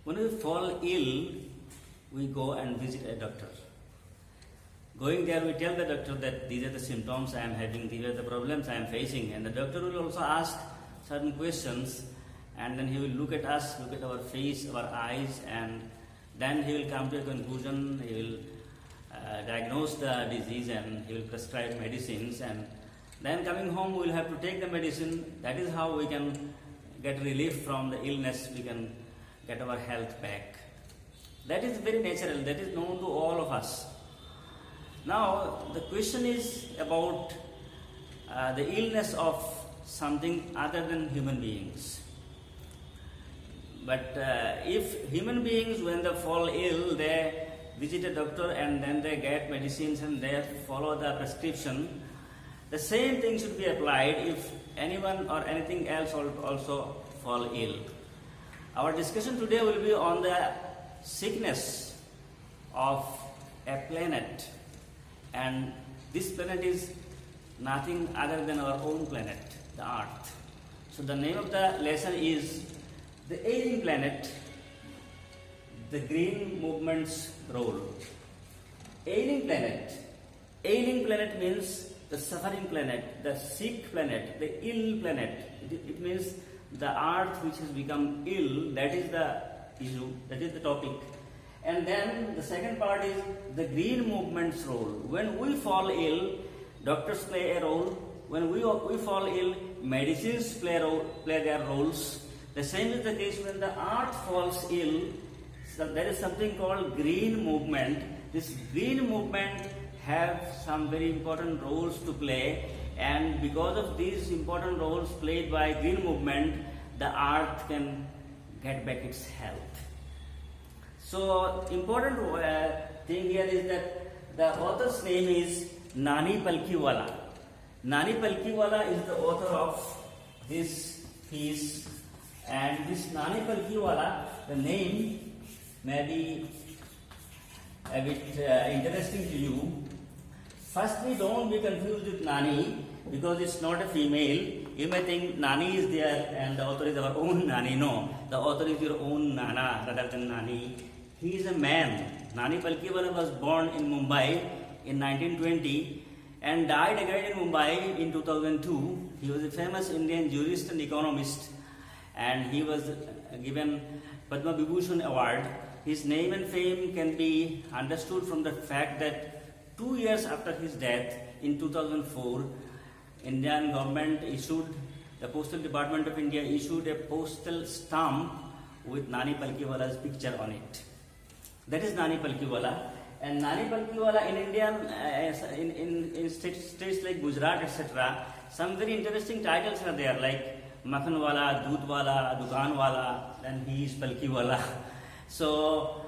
When we fall ill, we go and visit a doctor. Going there, we tell the doctor that these are the symptoms I am having, these are the problems I am facing, and the doctor will also ask certain questions, and then he will look at us, look at our face, our eyes, and then he will come to a conclusion. He will diagnose the disease and he will prescribe medicines, and then coming home we will have to take the medicine. That is how we can get relief from the illness, we can get our health back. That is very natural, that is known to all of us. Now the question is about the illness of something other than human beings. But if human beings, when they fall ill, they visit a doctor and then they get medicines and they follow the prescription, the same thing should be applied if anyone or anything else also fall ill. Our discussion today will be on the sickness of a planet, and this planet is nothing other than our own planet, the Earth. So the name of the lesson is The Ailing Planet, the Green Movement's Role. Ailing planet. Ailing planet means the suffering planet, the sick planet, the ill planet. It means the earth which has become ill, that is the issue, that is the topic. And then the second part is the green movement's role. When we fall ill, doctors play a role. When we fall ill, medicines play their roles. The same is the case when the earth falls ill. So there is something called green movement. This green movement have some very important roles to play, and because of these important roles played by green movement, the earth can get back its health. So important thing here is that the author's name is Nani Palkhiwala. Nani Palkhiwala is the author of this piece, and this Nani Palkhiwala, the name may be a bit interesting to you. Firstly, don't be confused with Nani, because it's not a female. You may think Nani is there and the author is our own Nani. No, the author is your own Nana rather than Nani. He is a man. Nani Palkhiwala was born in Mumbai in 1920 and died again in Mumbai in 2002. He was a famous Indian jurist and economist, and he was given Padma Vibhushan Award. His name and fame can be understood from the fact that 2 years after his death, in 2004, Indian government issued, the Postal Department of India issued a postal stamp with Nani Palkhiwala's picture on it. That is Nani Palkhiwala. And Nani Palkhiwala in India, in states like Gujarat, etc., some very interesting titles are there, like Makhanwala, Doodwala, Dukanwala, and he is Palkhiwala. So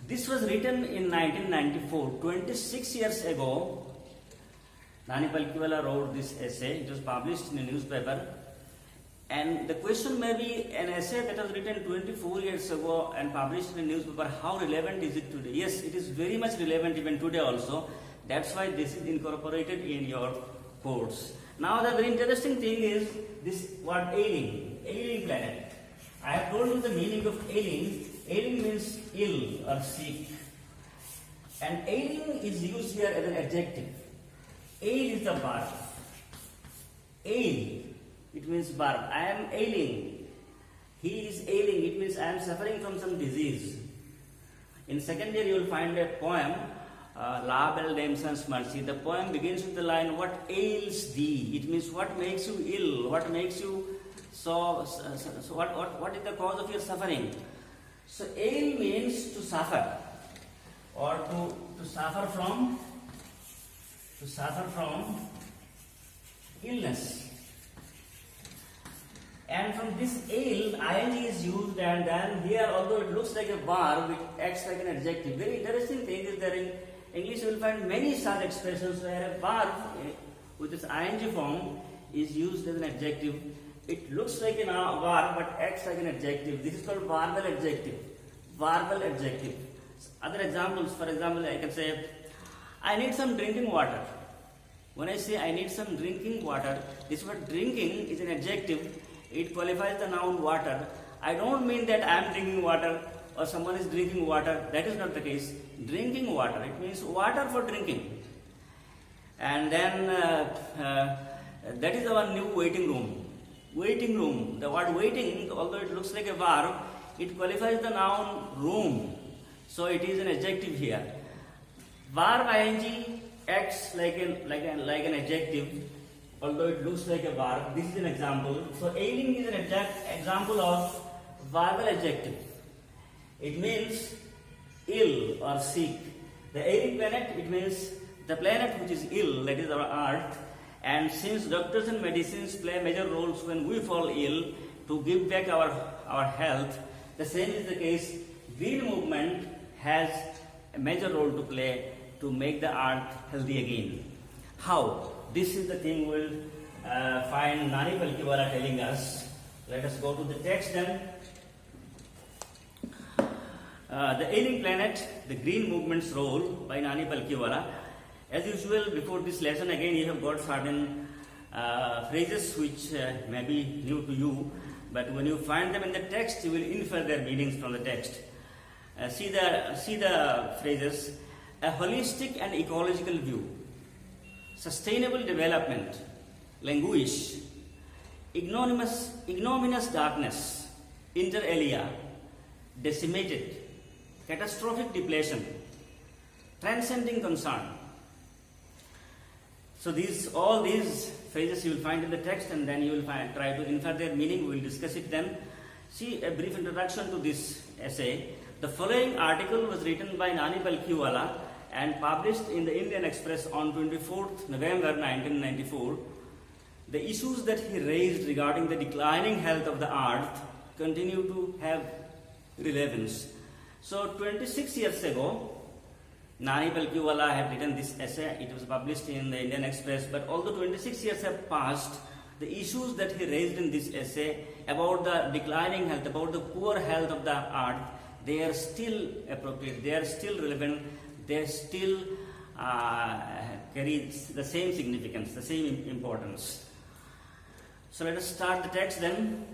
this was written in 1994, 26 years ago. Nani Palkhiwala wrote this essay. It was published in a newspaper. And the question may be, an essay that was written 24 years ago and published in a newspaper, how relevant is it today? Yes, it is very much relevant even today also. That's why this is incorporated in your course. Now the very interesting thing is this word ailing, ailing planet. I have told you the meaning of ailing. Ailing means ill or sick. And ailing is used here as an adjective. Ail is the verb. Ail, it means verb. I am ailing. He is ailing. It means I am suffering from some disease. In second year you will find a poem, La Belle Dame's Mercy. The poem begins with the line, what ails thee? It means what makes you ill? What makes you so what is the cause of your suffering? So ail means to suffer, or to suffer from illness. And from this ail, ing is used, and then here, although it looks like a verb, it acts like an adjective. Very interesting thing is that in English you will find many such expressions where a verb with its ing form is used as an adjective. It looks like a verb but acts like an adjective. This is called verbal adjective. Verbal adjective. Other examples, for example, I can say, I need some drinking water. When I say I need some drinking water, this word drinking is an adjective. It qualifies the noun water. I don't mean that I am drinking water or someone is drinking water. That is not the case. Drinking water, it means water for drinking. And then that is our new waiting room. Waiting room. The word waiting, although it looks like a verb, it qualifies the noun room. So it is an adjective here. Verb ing acts like an adjective, although it looks like a verb. This is an example. So ailing is an example of verbal adjective. It means ill or sick. The ailing planet, it means the planet which is ill, that is our earth. And since doctors and medicines play major roles when we fall ill to give back our health, the same is the case. Green movement has a major role to play to make the earth healthy again. How? This is the thing we'll find Nani Palkhiwala telling us. Let us go to the text then. The Ailing Planet, the Green Movement's Role by Nani Palkhiwala. As usual, before this lesson, again you have got certain phrases which may be new to you, but when you find them in the text, you will infer their meanings from the text. See the phrases: a holistic and ecological view, sustainable development, languish, ignominious darkness, inter alia, decimated, catastrophic depletion, transcending concern. So all these phrases you will find in the text, and then you will try to infer their meaning. We will discuss it then. See a brief introduction to this essay. The following article was written by Nani Palkhiwala and published in the Indian Express on 24th November 1994. The issues that he raised regarding the declining health of the earth continue to have relevance. So 26 years ago, Nani Palkhiwala had written this essay. It was published in the Indian Express. But although 26 years have passed, the issues that he raised in this essay about the declining health, about the poor health of the earth, they are still appropriate, they are still relevant, they still carry the same significance, the same importance. So let us start the text then.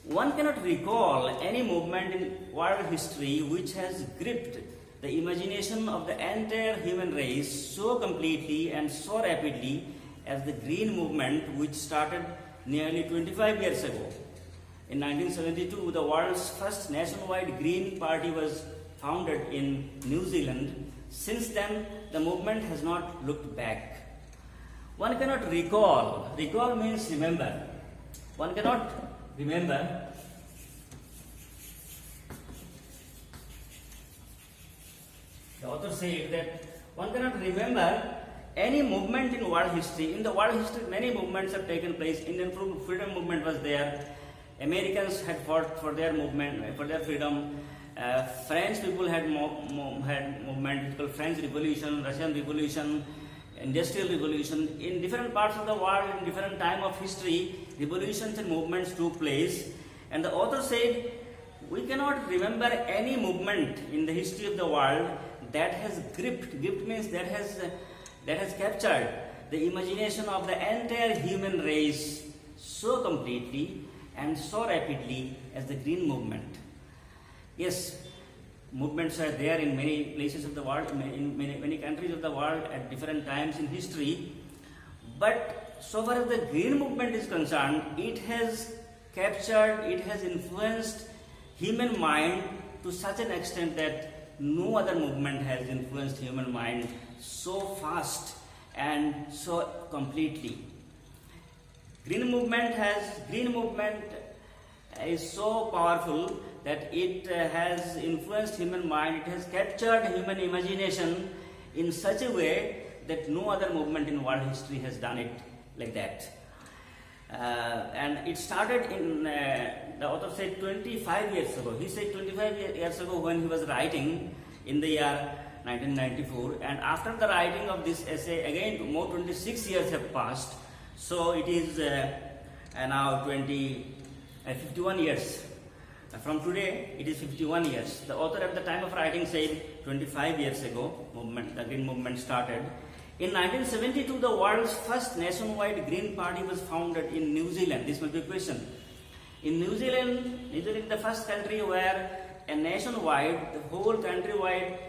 One cannot recall any movement in world history which has gripped the imagination of the entire human race so completely and so rapidly as the Green Movement, which started nearly 25 years ago. In 1972, the world's first nationwide Green Party was founded in New Zealand. Since then, the movement has not looked back. One cannot recall. Recall means remember. One cannot remember. The author said that one cannot remember any movement in world history. In the world history, many movements have taken place. Indian freedom movement was there. Americans had fought for their movement, for their freedom. French people had movement. It's called French Revolution, Russian Revolution, Industrial Revolution. In different parts of the world, in different time of history, revolutions and movements took place. And the author said, we cannot remember any movement in the history of the world that has gripped means that has captured the imagination of the entire human race so completely and so rapidly as the Green Movement. Yes, movements are there in many places of the world, in many countries of the world at different times in history, but so far as the Green Movement is concerned, it has captured, it has influenced human mind to such an extent that no other movement has influenced human mind so fast and so completely. Green movement is so powerful that it has influenced human mind, it has captured human imagination in such a way that no other movement in world history has done it like that. And it started in, the author said 25 years ago. He said 25 years ago when he was writing in the year 1994. And after the writing of this essay, again more 26 years have passed. So it is now 51 years. From today, it is 51 years. The author at the time of writing said 25 years ago, the Green Movement started. In 1972, the world's first nationwide Green Party was founded in New Zealand. This will be a question. In New Zealand is the first country where a nationwide, the whole countrywide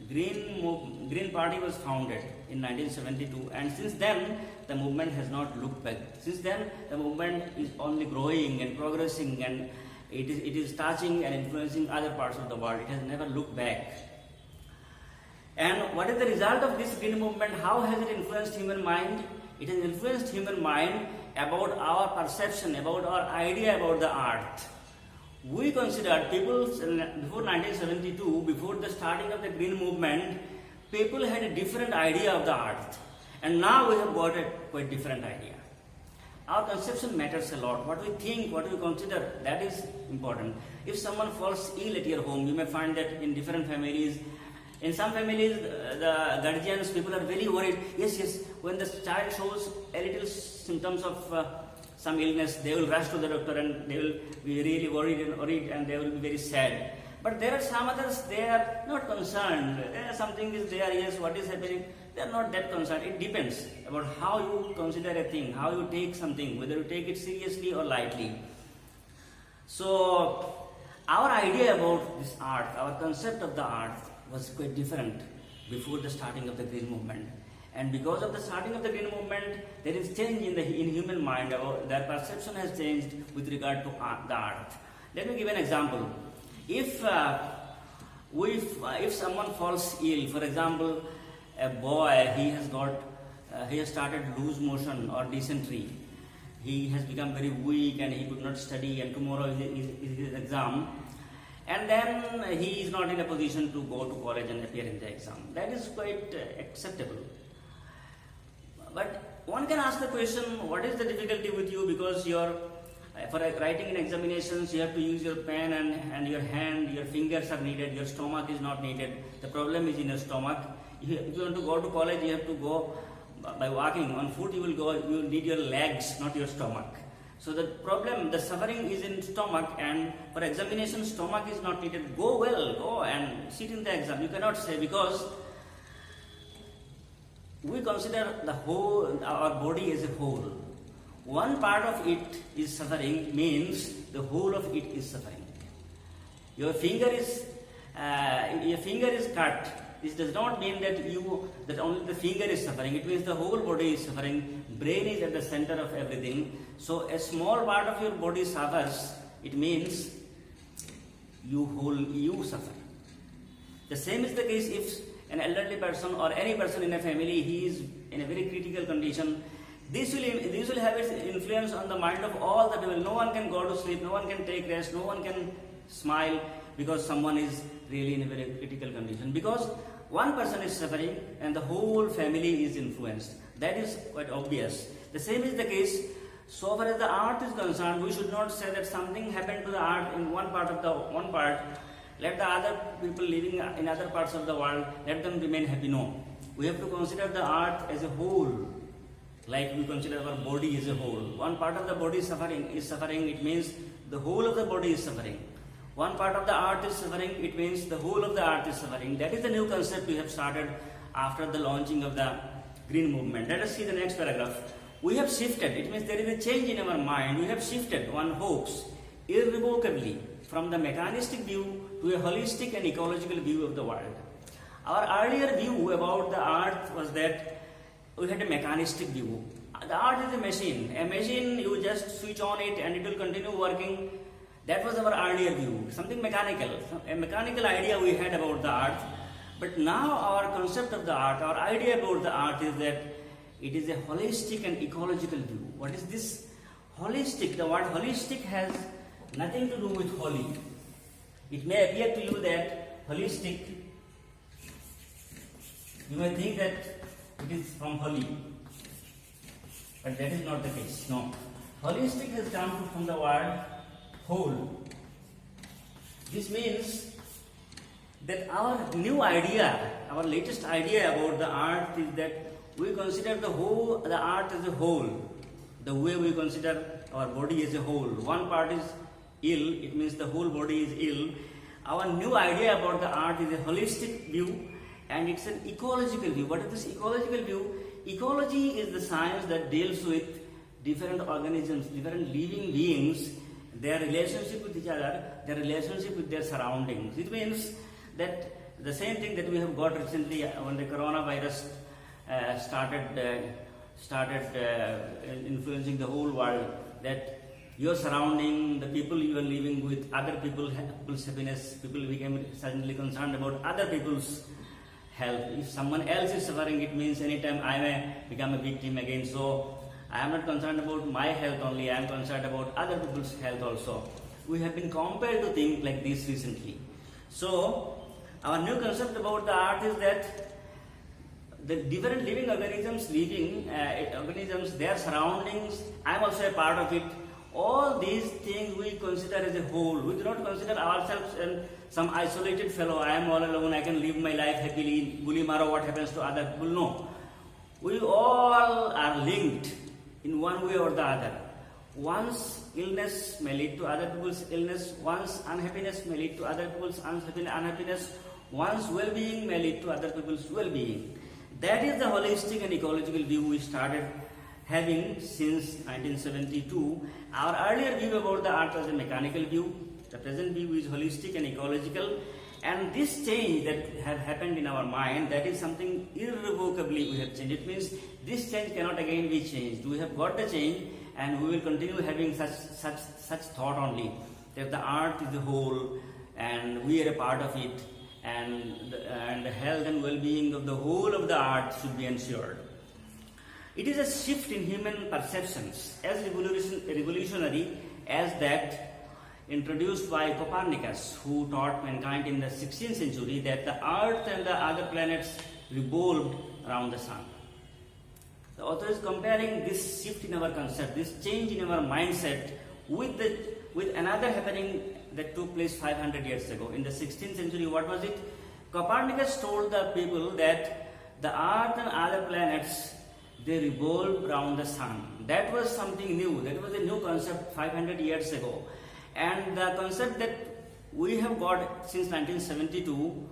Green Party was founded in 1972, and since then the movement has not looked back. Since then the movement is only growing and progressing, and it is touching and influencing other parts of the world. It has never looked back. And what is the result of this green movement? How has it influenced human mind? It has influenced human mind about our perception, about our idea about the earth. We considered people before 1972, before the starting of the green movement, people had a different idea of the earth, and now we have got a quite different idea. Our conception matters a lot. What we think, what we consider, that is important. If someone falls ill at your home, you may find that in different families. In some families, the guardians, people are very worried. Yes, when the child shows a little symptoms of some illness, they will rush to the doctor and they will be really worried and they will be very sad. But there are some others, they are not concerned. Something is there, yes, what is happening? They are not that concerned. It depends about how you consider a thing, how you take something, whether you take it seriously or lightly. So, our idea about this earth, our concept of the earth was quite different before the starting of the green movement. And because of the starting of the green movement, there is change in human mind. Their perception has changed with regard to the earth. Let me give an example. If someone falls ill, for example, a boy, he has started loose motion or dysentery. He has become very weak and he could not study, and tomorrow is his exam. And then he is not in a position to go to college and appear in the exam. That is quite acceptable. But one can ask the question, what is the difficulty with you? Because for writing in examinations, you have to use your pen and your hand, your fingers are needed, your stomach is not needed. The problem is in your stomach. If you want to go to college, you have to go by walking. On foot you will need your legs, not your stomach. So the problem, the suffering is in stomach, and for examination, stomach is not needed. Go and sit in the exam. You cannot say, because we consider our body as a whole. One part of it is suffering means the whole of it is suffering. Your finger is cut. This does not mean that only the finger is suffering. It means the whole body is suffering. Brain is at the center of everything. So a small part of your body suffers. It means you suffer. The same is the case if an elderly person or any person in a family, he is in a very critical condition. This will have its influence on the mind of all the people. No one can go to sleep, no one can take rest, no one can smile because someone is really in a very critical condition. Because one person is suffering and the whole family is influenced. That is quite obvious. The same is the case. So far as the earth is concerned, we should not say that something happened to the earth in one part. Let the other people living in other parts of the world, let them remain happy. No. We have to consider the earth as a whole, like we consider our body as a whole. One part of the body is suffering, it means the whole of the body is suffering. One part of the earth is suffering, it means the whole of the earth is suffering. That is the new concept we have started after the launching of the green movement. Let us see the next paragraph. We have shifted, it means there is a change in our mind. We have shifted, one hopes, irrevocably from the mechanistic view to a holistic and ecological view of the world. Our earlier view about the earth was that we had a mechanistic view. The earth is a machine. A machine, you just switch on it and it will continue working. That was our earlier view, something mechanical, a mechanical idea we had about the earth. But now our concept of the earth, our idea about the earth is that it is a holistic and ecological view. What is this? Holistic, the word holistic has nothing to do with holy. It may appear to you that holistic, you may think that it is from holy, but that is not the case. No. Holistic has come from the word whole. This means that our new idea, our latest idea about the earth is that we consider the earth as a whole, the way we consider our body as a whole. One part is ill, it means the whole body is ill. Our new idea about the earth is a holistic view, and it's an ecological view. What is this ecological view? Ecology is the science that deals with different organisms, different living beings their relationship with each other, their relationship with their surroundings. It means that the same thing that we have got recently when the coronavirus started influencing the whole world, that your surrounding, the people you are living with, other people's happiness, people became suddenly concerned about other people's health. If someone else is suffering, it means anytime I may become a victim again. So I am not concerned about my health only, I am concerned about other people's health also. We have been compelled to think like this recently. So our new concept about the earth is that the different living organisms, their surroundings, I am also a part of it. All these things we consider as a whole. We do not consider ourselves as some isolated fellow. I am all alone, I can live my life happily, guli maro, what happens to other people. No. We all are linked in one way or the other. One's illness may lead to other people's illness, one's unhappiness may lead to other people's unhappiness, one's well-being may lead to other people's well-being. That is the holistic and ecological view we started having since 1972. Our earlier view about the earth was a mechanical view. The present view is holistic and ecological. And this change that have happened in our mind, that is something irrevocably we have changed. It means this change cannot again be changed. We have got the change and we will continue having such thought only, that the earth is the whole and we are a part of it, and the health and well-being of the whole of the earth should be ensured. It is a shift in human perceptions as revolutionary as that introduced by Copernicus, who taught mankind in the 16th century that the earth and the other planets revolved around the sun. The author is comparing this shift in our concept, this change in our mindset with another happening that took place 500 years ago. In the 16th century, what was it? Copernicus told the people that the earth and other planets, they revolve around the sun. That was something new. That was a new concept 500 years ago. And the concept that we have got since 1972,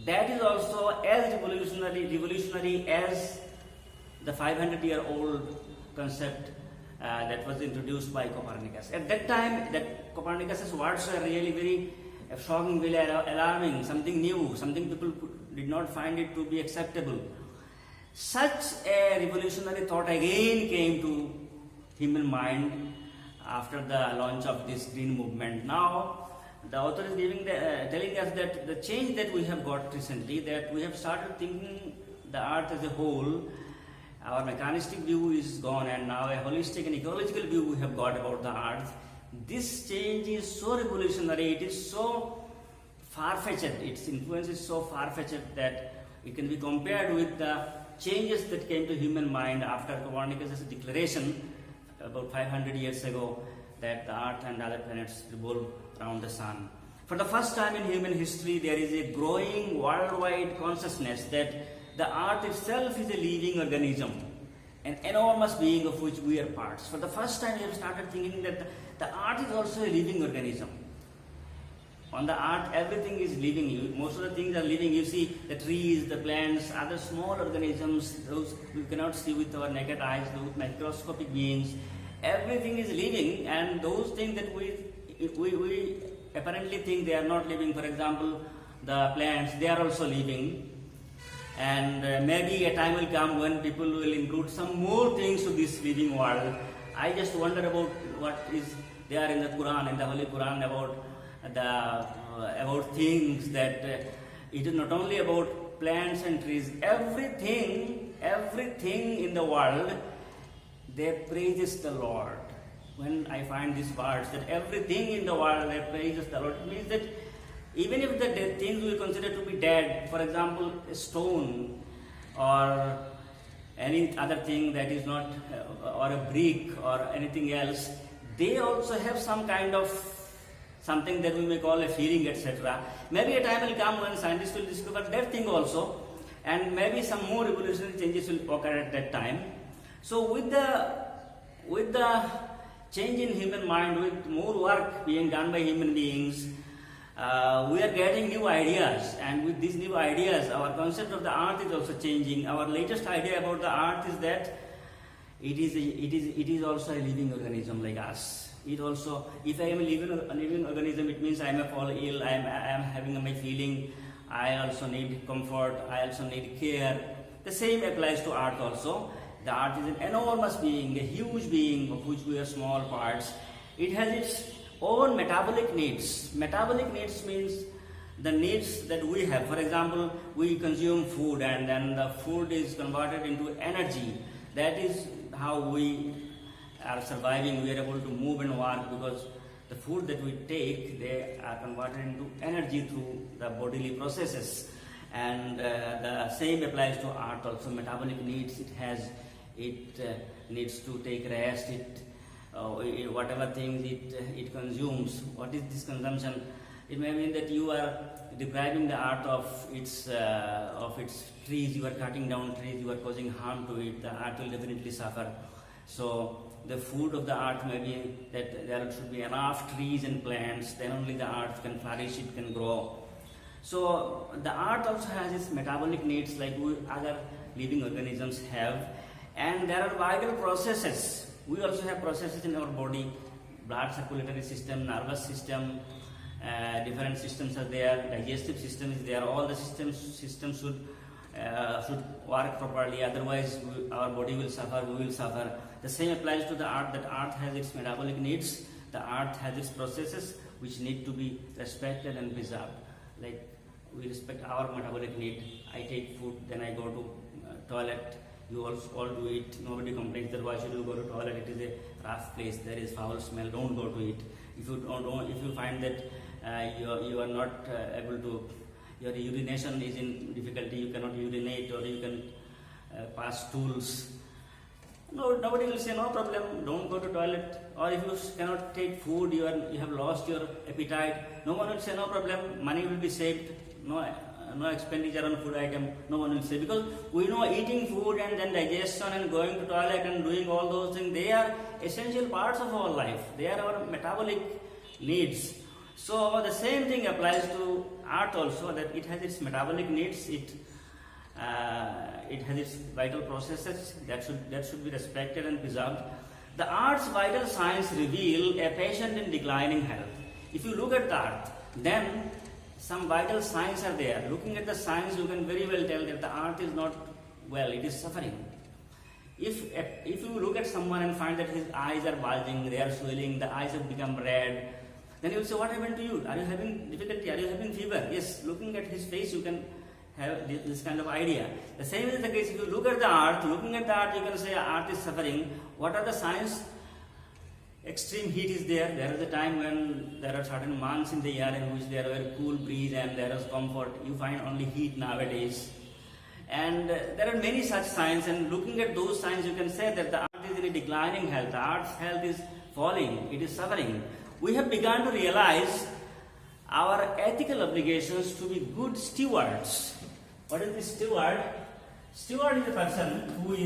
that is also as revolutionary as the 500-year-old concept that was introduced by Copernicus. At that time, that Copernicus's words were really very shocking, very alarming, something new, something people did not find it to be acceptable. Such a revolutionary thought again came to human mind after the launch of this green movement. Now, the author is telling us that the change that we have got recently, that we have started thinking the earth as a whole, our mechanistic view is gone, and now a holistic and ecological view we have got about the earth. This change is so revolutionary, it is so far-fetched, its influence is so far-fetched that it can be compared with the changes that came to human mind after Copernicus' declaration about 500 years ago that the earth and other planets revolve around the sun. For the first time in human history, there is a growing worldwide consciousness that the earth itself is a living organism, an enormous being of which we are parts. For the first time, we have started thinking that the earth is also a living organism. On the earth, everything is living. Most of the things are living. You see the trees, the plants, other small organisms, those we cannot see with our naked eyes, those microscopic beings. Everything is living, and those things that we apparently think they are not living, for example, the plants, they are also living. And maybe a time will come when people will include some more things to this living world. I just wonder about what is there in the Quran, in the Holy Quran, about things that it is not only about plants and trees. Everything in the world, they praises the Lord. When I find these words, that everything in the world, they praises the Lord, it means that even if the things we consider to be dead, for example, a stone or any other thing that is not, or a brick or anything else, they also have some kind of something that we may call a feeling, etc. Maybe a time will come when scientists will discover that thing also, and maybe some more revolutionary changes will occur at that time. So with the change in human mind, with more work being done by human beings, we are getting new ideas, and with these new ideas, our concept of the earth is also changing. Our latest idea about the earth is that it is also a living organism like us. It also, if I am a living organism, it means I am fall ill, I am having my feeling, I also need comfort, I also need care. The same applies to earth also. The earth is an enormous being, a huge being of which we are small parts. It has its own metabolic needs. Metabolic needs means the needs that we have. For example, we consume food and then the food is converted into energy. That is how we are surviving. We are able to move and work because the food that we take, they are converted into energy through the bodily processes. And the same applies to earth also. Metabolic needs, it needs to take rest, whatever things it consumes. What is this consumption? It may mean that you are depriving the earth of its trees. You are cutting down trees, you are causing harm to it. The earth will definitely suffer. So the food of the earth may be that there should be enough trees and plants, then only the earth can flourish, it can grow. So the earth also has its metabolic needs like other living organisms have. And there are vital processes. We also have processes in our body, blood circulatory system, nervous system, different systems are there, digestive system is there. All the systems should work properly, otherwise our body will suffer, we will suffer. The same applies to the earth, that earth has its metabolic needs, the earth has its processes which need to be respected and preserved. Like we respect our metabolic need. I take food, then I go to toilet. You also all do it. Nobody complains that why should you go to toilet? It is a rough place. There is foul smell. Don't go to it. If you find that you are not able to, your urination is in difficulty. You cannot urinate or you can pass stools. No, nobody will say no problem. Don't go to toilet. Or if you cannot take food, you have lost your appetite. No one will say no problem. Money will be saved. No expenditure on food item, no one will say, because we know eating food and then digestion and going to toilet and doing all those things, they are essential parts of our life. They are our metabolic needs. So the same thing applies to earth also, that it has its metabolic needs, it has its vital processes that should be respected and preserved. The earth's vital signs reveal a patient in declining health. If you look at the earth, then some vital signs are there. Looking at the signs, you can very well tell that the earth is not well, it is suffering. If you look at someone and find that his eyes are bulging, they are swelling, the eyes have become red, then you will say, what happened to you? Are you having difficulty? Are you having fever? Yes, looking at his face, you can have this kind of idea. The same is the case if you look at the earth. Looking at the earth, you can say earth is suffering. What are the signs? Extreme heat is there. There is a time when there are certain months in the year in which there are cool breeze and there is comfort. You find only heat nowadays. And there are many such signs, and looking at those signs, you can say that the earth is in a declining health. The earth's health is falling. It is suffering. We have begun to realize our ethical obligations to be good stewards. What is the steward? Steward is a person who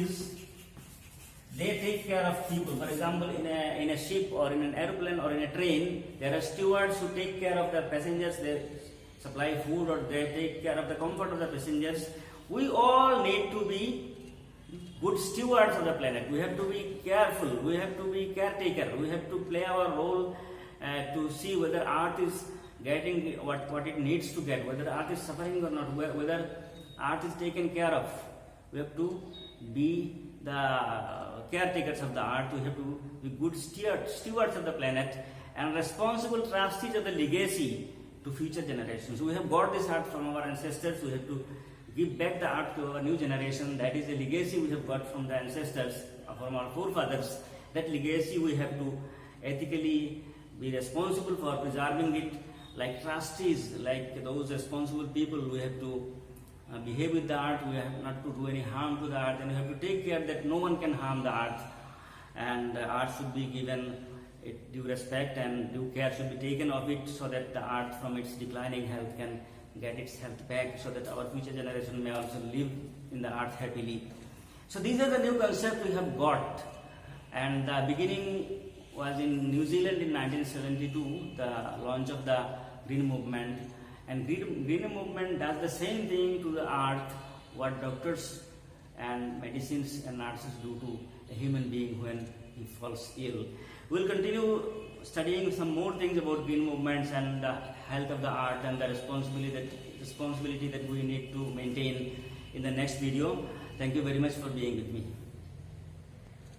they take care of people. For example, in a ship or in an airplane or in a train, there are stewards who take care of the passengers. They supply food or they take care of the comfort of the passengers. We all need to be good stewards of the planet. We have to be careful. We have to be caretaker. We have to play our role to see whether Earth is getting what it needs to get, whether Earth is suffering or not, whether Earth is taken care of. We have to be the caretakers of the earth. We have to be good stewards of the planet and responsible trustees of the legacy to future generations. We have got this earth from our ancestors. We have to give back the earth to our new generation. That is a legacy we have got from the ancestors, from our forefathers. That legacy we have to ethically be responsible for preserving it. Like trustees, like those responsible people, we have to behave with the earth. We have not to do any harm to the earth, and we have to take care that no one can harm the earth, and the earth should be given due respect and due care should be taken of it, so that the earth from its declining health can get its health back, so that our future generation may also live in the earth happily. So these are the new concepts we have got, and the beginning was in New Zealand in 1972, the launch of the Green Movement. And Green Movement does the same thing to the earth what doctors and medicines and nurses do to a human being when he falls ill. We will continue studying some more things about green movements and the health of the earth and the responsibility that we need to maintain in the next video. Thank you very much for being with me.